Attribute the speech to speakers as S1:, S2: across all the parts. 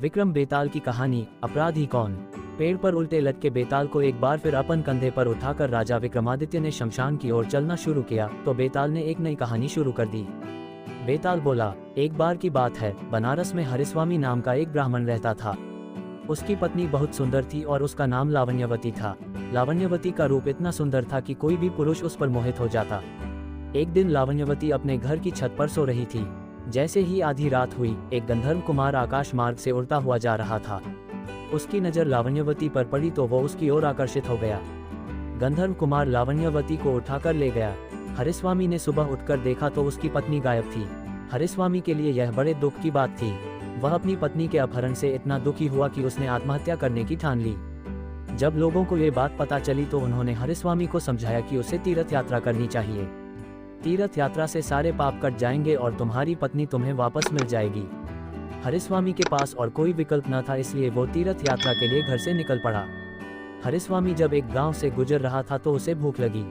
S1: विक्रम बेताल की कहानी। अपराधी कौन। पेड़ पर उल्टे लटके बेताल को एक बार फिर अपन कंधे पर उठाकर राजा विक्रमादित्य ने शमशान की ओर चलना शुरू किया तो बेताल ने एक नई कहानी शुरू कर दी। बेताल बोला, एक बार की बात है, बनारस में हरिस्वामी नाम का एक ब्राह्मण रहता था। उसकी पत्नी बहुत सुंदर थी और उसका नाम लावण्यवती था। लावण्यवती का रूप इतना सुंदर था कि कोई भी पुरुष उस पर मोहित हो जाता। एक दिन लावण्यवती अपने घर की छत पर सो रही थी। जैसे ही आधी रात हुई, एक गंधर्व कुमार आकाश मार्ग से उड़ता हुआ जा रहा था। उसकी नज़र लावण्यवती पर पड़ी तो वो उसकी ओर आकर्षित हो गया। गंधर्व कुमार लावण्यवती को उठाकर ले गया। हरिस्वामी ने सुबह उठकर देखा तो उसकी पत्नी गायब थी। हरिस्वामी के लिए यह बड़े दुख की बात थी। वह अपनी पत्नी के अपहरण से इतना दुखी हुआ कि उसने आत्महत्या करने की ठान ली। जब लोगों को ये बात पता चली तो उन्होंने हरिस्वामी को समझाया कि उसे तीर्थ यात्रा करनी चाहिए। तीर्थ यात्रा से सारे पाप कट जाएंगे और तुम्हारी पत्नी तुम्हें वापस मिल जाएगी। हरिस्वामी के पास और कोई विकल्प न था, इसलिए वो तीर्थ यात्रा के लिए घर से निकल पड़ा। हरिस्वामी जब एक गांव से गुजर रहा था तो उसे भूख लगी।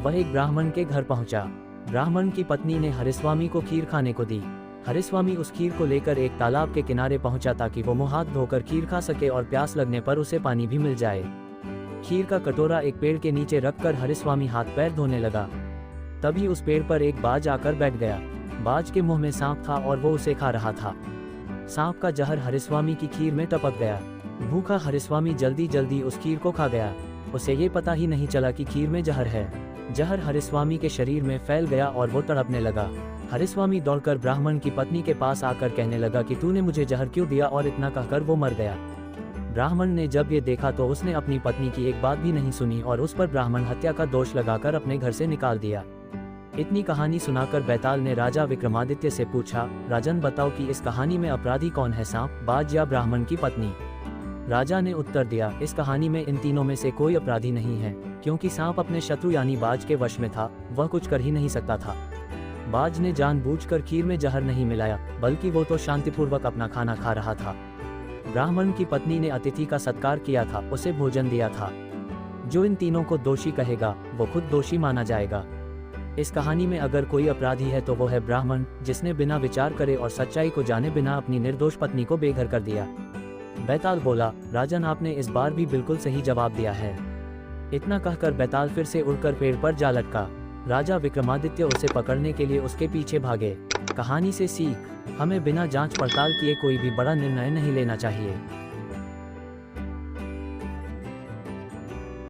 S1: वह एक ब्राह्मण के घर पहुंचा। ब्राह्मण की पत्नी ने हरिस्वामी को खीर खाने को दी। हरिस्वामी उस खीर को लेकर एक तालाब के किनारे पहुंचा ताकि वो मुंह हाथ धोकर खीर खा सके और प्यास लगने पर उसे पानी भी मिल जाए। खीर का कटोरा एक पेड़ के नीचे रखकर हरिस्वामी हाथ पैर धोने लगा। तभी उस पेड़ पर एक बाज आकर बैठ गया। बाज के मुंह में सांप था और वो उसे खा रहा था। सांप का जहर हरिस्वामी की खीर में टपक गया। भूखा हरिस्वामी जल्दी जल्दी उस खीर को खा गया। उसे ये पता ही नहीं चला कि खीर में जहर है। जहर हरिस्वामी के शरीर में फैल गया और वो तड़पने लगा। हरिस्वामी दौड़कर ब्राह्मण की पत्नी के पास आकर कहने लगा कि तूने मुझे जहर क्यों दिया, और इतना कहकर वो मर गया। ब्राह्मण ने जब ये देखा तो उसने अपनी पत्नी की एक बात भी नहीं सुनी और उस पर ब्राह्मण हत्या का दोष लगाकर अपने घर से निकाल दिया। इतनी कहानी सुनाकर बेताल ने राजा विक्रमादित्य से पूछा, राजन बताओ कि इस कहानी में अपराधी कौन है, सांप, बाज या ब्राह्मण की पत्नी। राजा ने उत्तर दिया, इस कहानी में इन तीनों में से कोई अपराधी नहीं है, क्योंकि सांप अपने शत्रु यानी बाज के वश में था। वह कुछ कर ही नहीं सकता था। बाज ने जानबूझकर खीर में जहर नहीं मिलाया, बल्कि वो तो शांतिपूर्वक अपना खाना खा रहा था। ब्राह्मण की पत्नी ने अतिथि का सत्कार किया था, उसे भोजन दिया था। जो इन तीनों को दोषी कहेगा वो खुद दोषी माना जाएगा। इस कहानी में अगर कोई अपराधी है तो वो है ब्राह्मण, जिसने बिना विचार करे और सच्चाई को जाने बिना अपनी निर्दोष पत्नी को बेघर कर दिया। बेताल बोला, राजन आपने इस बार भी बिल्कुल सही जवाब दिया है। इतना कहकर बेताल फिर से उड़कर पेड़ पर जा लटका। राजा विक्रमादित्य उसे पकड़ने के लिए उसके पीछे भागे। कहानी से सीख, हमें बिना जांच पड़ताल किए कोई भी बड़ा निर्णय नहीं लेना चाहिए।